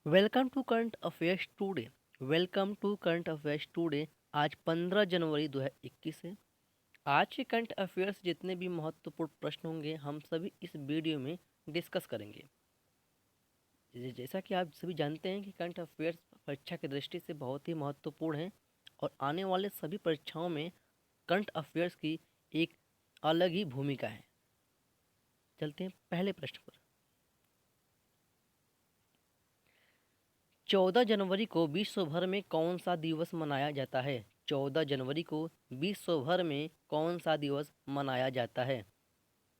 Welcome to current affairs today. Welcome to current affairs today. आज 15 जनवरी 2021 है। आज के करंट अफेयर्स जितने भी महत्वपूर्ण प्रश्न होंगे हम सभी इस वीडियो में डिस्कस करेंगे। जैसा कि आप सभी जानते हैं कि करंट अफेयर्स परीक्षा की दृष्टि से बहुत ही महत्वपूर्ण है और आने वाले सभी परीक्षाओं में करंट अफेयर्स की एक अलग ही भूमिका है। चलते हैं पहले प्रश्न पर। 14 जनवरी को विश्व भर में कौन सा दिवस मनाया जाता है? 14 जनवरी को विश्व भर में कौन सा दिवस मनाया जाता है?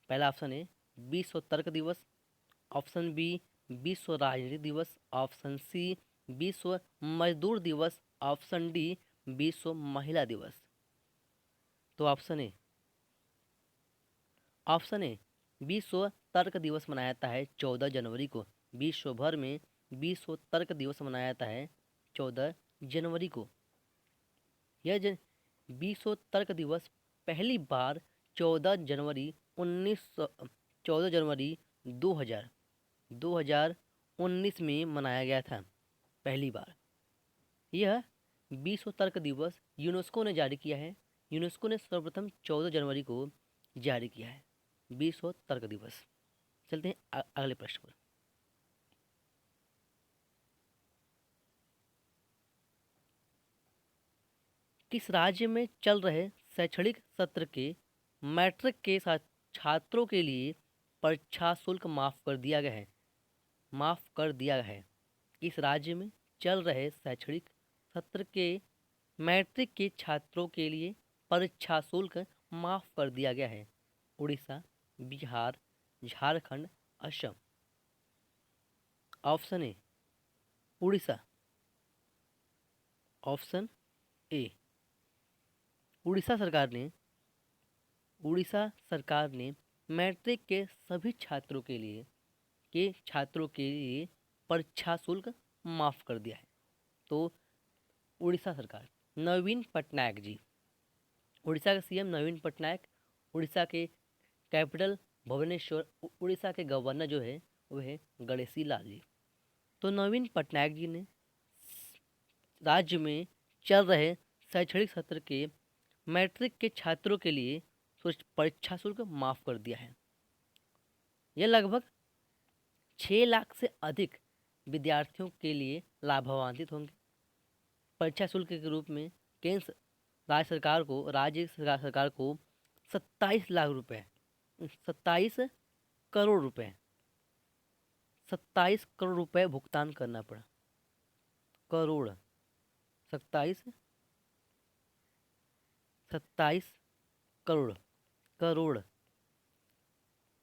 पहला ऑप्शन है विश्व तर्क दिवस, ऑप्शन बी विश्व राजनीति दिवस, ऑप्शन सी विश्व मजदूर दिवस, ऑप्शन डी विश्व महिला दिवस। तो ऑप्शन ए विश्व तर्क दिवस मनाया जाता है 14 जनवरी को। विश्व भर में विश्व तर्क दिवस मनाया जाता है 14 जनवरी को। यह विश्व तर्क दिवस पहली बार 14 जनवरी 14 जनवरी 2000 2019 में मनाया गया था पहली बार। यह विश्व तर्क दिवस यूनेस्को ने जारी किया है। यूनेस्को ने सर्वप्रथम 14 जनवरी को जारी किया है विश्व तर्क दिवस। चलते हैं अगले प्रश्न पर। किस राज्य में चल रहे शैक्षणिक सत्र के मैट्रिक के साथ छात्रों के लिए परीक्षा शुल्क माफ कर दिया गया है? माफ कर दिया गया है। किस राज्य में चल रहे शैक्षणिक सत्र के मैट्रिक के छात्रों के लिए परीक्षा शुल्क माफ कर दिया गया है? Orissa, Bihar, Jharkhand, Assam. Option A Orissa, option A Orissa सरकार ने मैट्रिक के सभी छात्रों के लिए परीक्षा शुल्क माफ कर दिया है। तो उड़ीसा सरकार, नवीन पटनायक जी, उड़ीसा के सीएम नवीन पटनायक, उड़ीसा के कैपिटल भुवनेश्वर, उड़ीसा के गवर्नर जो है वो है गणेशी लाल जी। तो नवीन पटनायक जी ने राज्य में चल रहे शैक्षणिक सत्र के मैट्रिक के छात्रों के लिए परीक्षा शुल्क माफ कर दिया है। यह लगभग 6 लाख से अधिक विद्यार्थियों के लिए लाभान्वित होंगे। परीक्षा शुल्क के रूप में केंद्र राज्य सरकार को 27 लाख रुपए 27 करोड़ रुपए 27 करोड़ रुपए भुगतान करना पड़ा। करोड़ 27 27 करोड़ करोड़।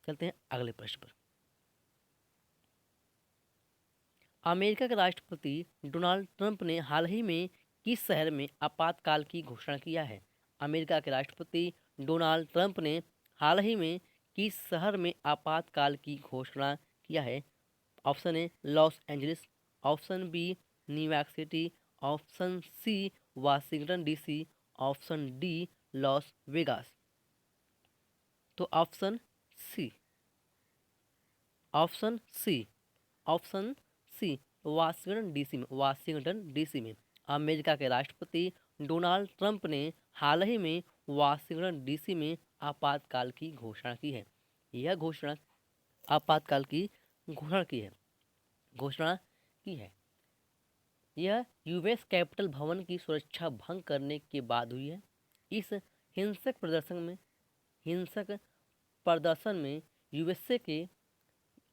चलते हैं अगले प्रश्न पर। अमेरिका के राष्ट्रपति डोनाल्ड ट्रंप ने हाल ही में किस शहर में आपातकाल की घोषणा किया है? अमेरिका के राष्ट्रपति डोनाल्ड ट्रंप ने हाल ही में किस शहर में आपातकाल की घोषणा किया है? Option A Los Angeles, option B New York city, option C Washington DC, option D Las Vegas. तो C option C option C Washington DC में अमेरिका के राष्ट्रपति डोनाल्ड ट्रंप ने हाल ही में वाशिंगटन डीसी में आपातकाल की घोषणा की है। यह घोषणा आपातकाल की घोषणा की है घोषणा की है यह यूएस कैपिटल भवन की सुरक्षा भंग करने के बाद हुई है। इस हिंसक प्रदर्शन में यूएसए के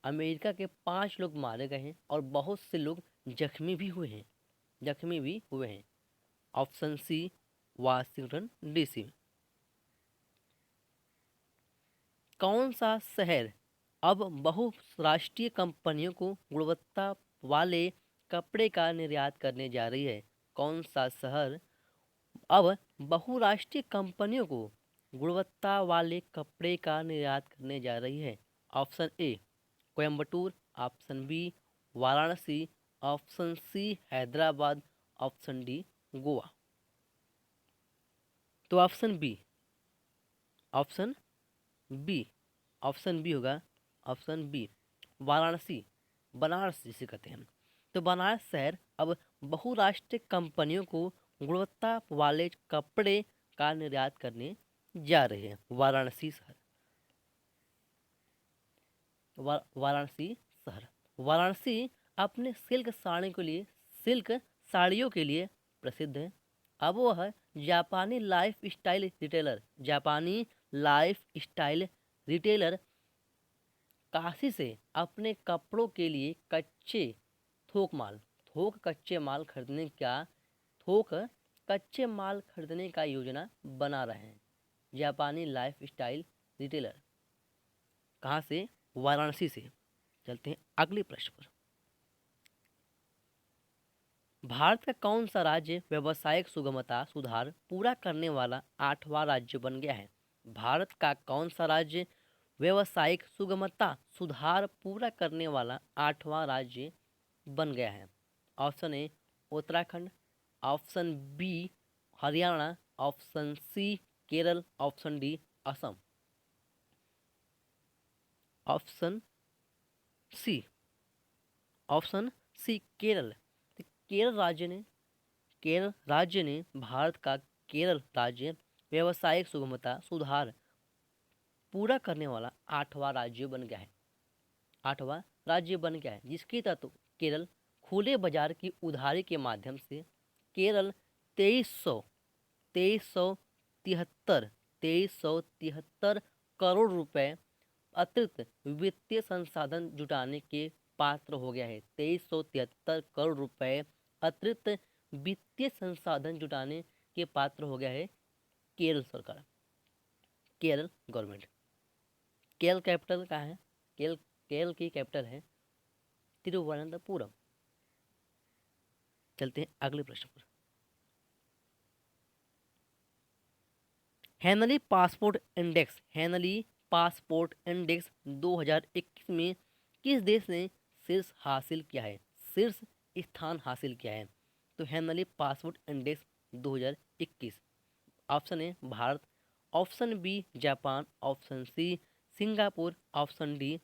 अमेरिका के 5 लोग मारे गए हैं और बहुत से लोग जख्मी भी हुए हैं। ऑप्शन सी वाशिंगटन डीसी में। कौन सा शहर अब बहुराष्ट्रीय कंपनियों को गुणवत्ता वाले कपड़े का निर्यात करने जा रही है? कौन सा शहर अब बहुराष्ट्रीय कंपनियों को गुणवत्ता वाले कपड़े का निर्यात करने जा रही है? Option A Coimbatore, option B Varanasi, option C Hyderabad, option D Goa. तो option B option B option B होगा। ऑप्शन बी वाराणसी, बनारस जिसे कहते हैं। तो बनारस शहर अब बहुराष्ट्रीय कंपनियों को गुणवत्ता वाले कपड़े का निर्यात करने जा रहे हैं। वाराणसी शहर, वाराणसी शहर, वाराणसी अपने सिल्क साड़ियों के लिए प्रसिद्ध है। अब वह जापानी लाइफ स्टाइल रिटेलर काशी से अपने कपड़ों के लिए थोक कच्चे माल खरीदने का योजना बना रहे हैं। जापानी लाइफ स्टाइल रिटेलर कहाँ से? वाराणसी से। चलते हैं अगले प्रश्न पर। भारत का कौन सा राज्य व्यावसायिक सुगमता सुधार पूरा करने वाला 8वां राज्य बन गया है? भारत का कौन सा राज्य व्यावसायिक सुगमता सुधार पूरा करने वाला 8वां राज्य बन गया है? Option A Uttarakhand, option B Haryana, option C Kerala, option D Assam. Option C Kerala. तो केरल राज्य ने भारत का केरल राज्य व्यावसायिक सुगमता सुधार पूरा करने वाला 8वां राज्य बन गया है। जिसके तहत केरल खुले बाजार की उधारी के माध्यम से केरल 2373 करोड़ रुपए अतिरिक्त वित्तीय संसाधन जुटाने के पात्र हो गया है। 2373 करोड़ रुपए अतिरिक्त वित्तीय संसाधन जुटाने के पात्र हो गया है केरल सरकार, केरल गवर्नमेंट। केरल कैपिटल कहाँ है? केरल की कैपिटल है तिरुवनंतपुरम। चलते हैं अगले प्रश्न पर। हेनली पासपोर्ट इंडेक्स 2021 में किस देश ने शीर्ष स्थान हासिल किया है? तो Henley passport index 2021, option A Bharat, option B Japan, option C Singapore, option D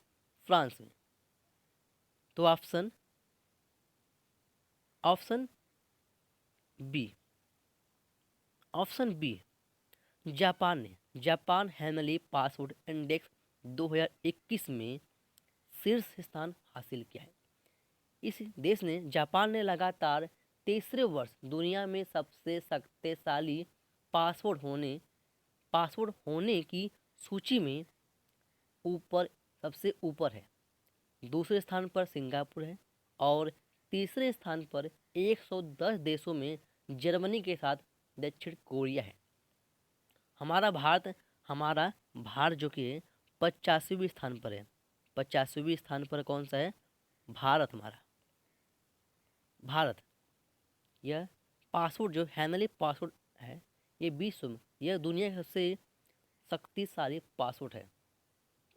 France में। तो option B Japan Henley passport index 2021 में शीर्ष स्थान हासिल किया है। इस देश ने जापान ने लगातार तीसरे वर्ष दुनिया में सबसे शक्तिशाली पासपोर्ट होने की सूची में सबसे ऊपर है। दूसरे स्थान पर सिंगापुर है और तीसरे स्थान पर 110 देशों में जर्मनी के साथ दक्षिण कोरिया है। हमारा भारत जो कि 85वें स्थान पर है। 85वें स्थान पर कौन सा है? भारत। यह पासपोर्ट जो हेनली पासपोर्ट है, यह दुनिया का सबसे शक्तिशाली पासपोर्ट है।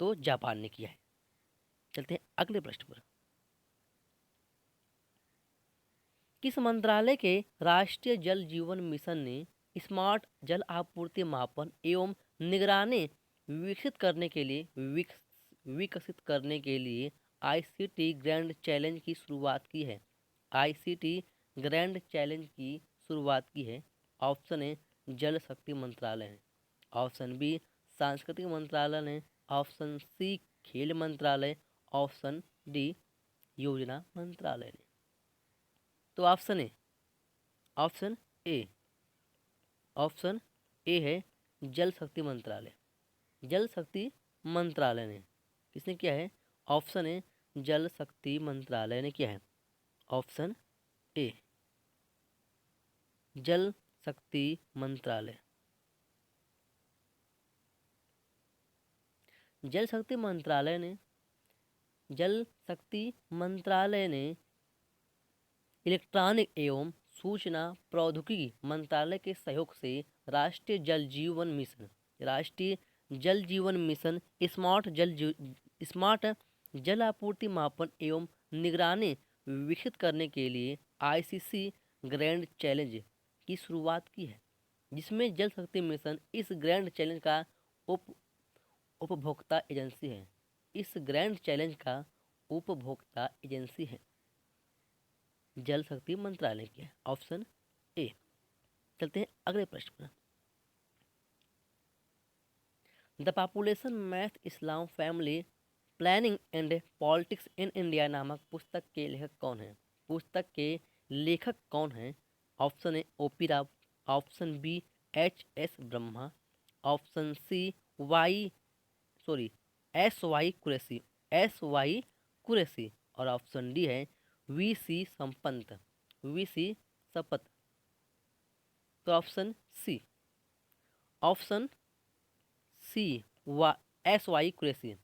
तो जापान ने किया है। चलते हैं अगले प्रश्न पर। किस मंत्रालय के राष्ट्रीय जल जीवन मिशन ने स्मार्ट जल आपूर्ति मापन एवं निगरानी विकसित करने के लिए आईसीटी ग्रैंड चैलेंज की शुरुआत की है? ऑप्शन ए जल शक्ति मंत्रालय ने, ऑप्शन बी सांस्कृतिक मंत्रालय ने, ऑप्शन सी खेल मंत्रालय, ऑप्शन डी योजना मंत्रालय ने। तो ऑप्शन ए है जल शक्ति मंत्रालय ने। किसने किया है? ऑप्शन ए जल शक्ति मंत्रालय ने किया है। ऑप्शन ए जल शक्ति मंत्रालय। जल शक्ति मंत्रालय ने इलेक्ट्रॉनिक एवं सूचना प्रौद्योगिकी मंत्रालय के सहयोग से राष्ट्रीय जल जीवन मिशन स्मार्ट जल आपूर्ति मापन एवं निगरानी विकसित करने के लिए आईसीसी ग्रैंड चैलेंज की शुरुआत की है, जिसमें जल शक्ति मिशन इस ग्रैंड चैलेंज का उपभोक्ता एजेंसी है। जल शक्ति मंत्रालय की है, ऑप्शन ए। चलते हैं अगले प्रश्न पर। The population myth Islam family planning and politics in India नामक पुस्तक के लेखक कौन है? पुस्तक के लेखक कौन है? Option A OP Rao, option B H S Brahma, option C Y sorry S Y Qureshi और ऑप्शन डी है V C Sampath, V C Sapath. तो ऑप्शन सी वा S Y Qureshi,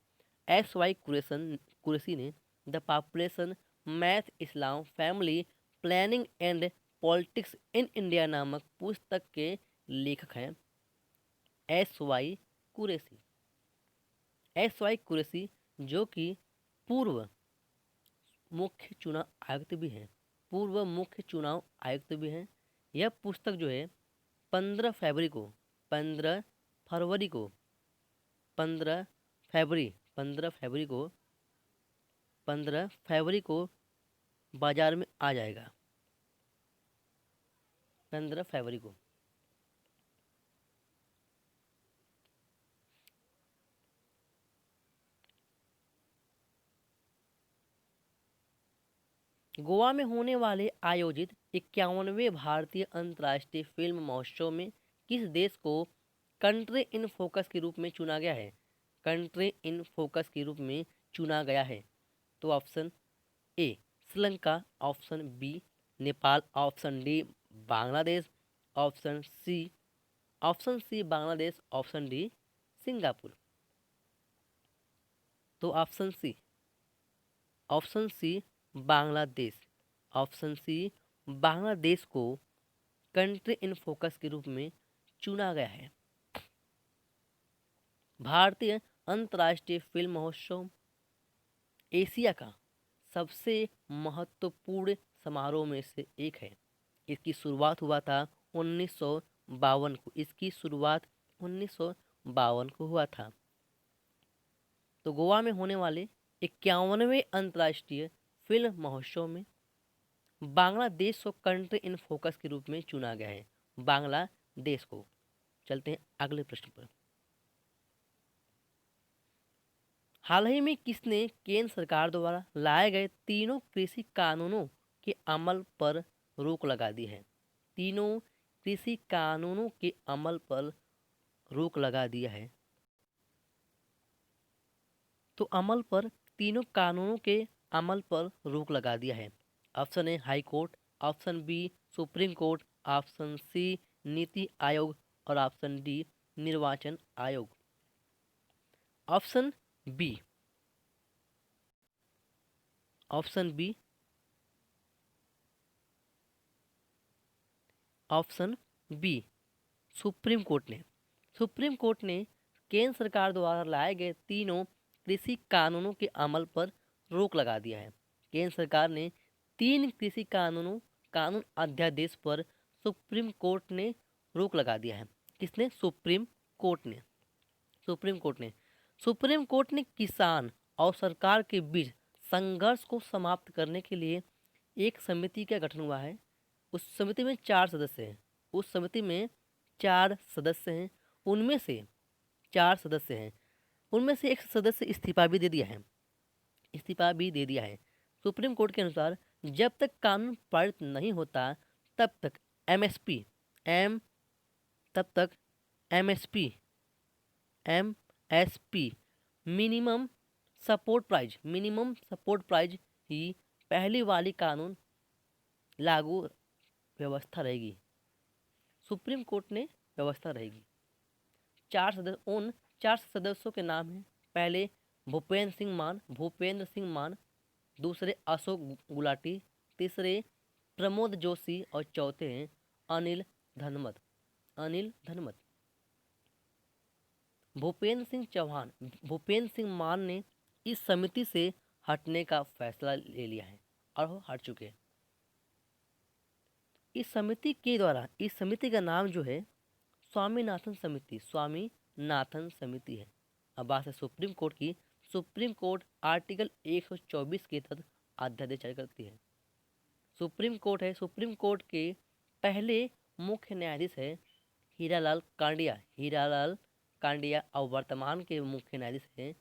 S Y Qureshi ने the population myth Islam family planning and politics in India नामक पुस्तक के लेखक हैं S Y Qureshi. S Y Qureshi जो कि पूर्व मुख्य चुनाव आयुक्त भी हैं, पूर्व मुख्य चुनाव आयुक्त भी हैं। यह पुस्तक जो है 15 फरवरी को 15 फरवरी को 15 फरवरी 15 फरवरी को 15 फरवरी को बाजार में आ जाएगा, 15 फरवरी को। गोवा में होने वाले आयोजित 51वें भारतीय अंतर्राष्ट्रीय फिल्म महोत्सव में किस देश को कंट्री इन फोकस के रूप में चुना गया है? कंट्री इन फोकस के रूप में चुना गया है। तो option A Sri Lanka, option B Nepal, option D Bangladesh, option C Bangladesh, option D Singapore. तो option C Bangladesh, option C Bangladesh को कंट्री इन फोकस के रूप में चुना गया है। भारतीय अंतर्राष्ट्रीय फिल्म महोत्सव एशिया का सबसे महत्वपूर्ण समारोह में से एक है। इसकी शुरुआत हुआ था 1952 को, इसकी शुरुआत 1952 को हुआ था। तो गोवा में होने वाले 51वें अंतर्राष्ट्रीय फिल्म महोत्सव में बांग्लादेश को कंट्री इन फोकस के रूप में चुना गया है, बांग्लादेश को। चलते हैं अगले प्रश्न पर। हाल ही में किसने केंद्र सरकार द्वारा लाए गए तीनों कृषि कानूनों के अमल पर रोक लगा दी है? तीनों कृषि कानूनों के अमल पर रोक लगा दिया है। तो अमल पर तीनों कानूनों के अमल पर रोक लगा दिया है। Option A high court, option B supreme court, option C Niti Aayog और ऑप्शन डी निर्वाचन आयोग। Option B option B option B supreme court ने केंद्र सरकार द्वारा लाए गए तीनों कृषि कानूनों के अमल पर रोक लगा दिया है। केंद्र सरकार ने 3 कृषि कानून अध्यादेश पर सुप्रीम कोर्ट ने रोक लगा दिया है। किसने? सुप्रीम कोर्ट ने किसान और सरकार के बीच संघर्ष को समाप्त करने के लिए एक समिति का गठन हुआ है। उस समिति में 4 सदस्य हैं। उनमें से 4 सदस्य हैं। उनमें से एक सदस्य इस्तीफा भी दे दिया है। सुप्रीम कोर्ट के अनुसार जब तक कानून पारित नहीं होता तब तक एमएसपी मिनिमम सपोर्ट प्राइज ही पहली वाली कानून लागू व्यवस्था रहेगी। सुप्रीम कोर्ट ने व्यवस्था रहेगी। 4 सदस्यों के नाम हैं। पहले भूपेंद्र सिंह मान, दूसरे अशोक गुलाटी, तीसरे प्रमोद जोशी और चौथे हैं अनिल धनमत। भूपेंद्र सिंह मान ने इस समिति से हटने का फैसला ले लिया है और वो हट चुके हैं। इस समिति का नाम जो है स्वामीनाथन समिति है। अब बात है सुप्रीम कोर्ट की। सुप्रीम कोर्ट आर्टिकल 124 के तहत अध्यादेश जारी करती है। सुप्रीम कोर्ट है, सुप्रीम कोर्ट के पहले मुख्य न्यायाधीश है हीरालाल कांडिया, हीरालाल कांडिया। और वर्तमान के मुख्य न्यायाधीश हैं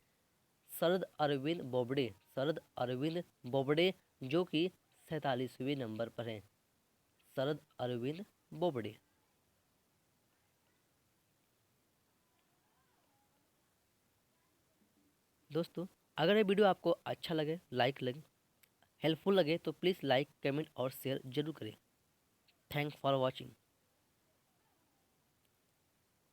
शरद अरविंद बोबडे, शरद अरविंद बोबडे, जो कि 47वें नंबर पर हैं, शरद अरविंद बोबडे। दोस्तों अगर ये वीडियो आपको अच्छा लगे, लाइक लगे, हेल्पफुल लगे तो प्लीज़ लाइक, कमेंट और शेयर जरूर करें। Thanks for watching.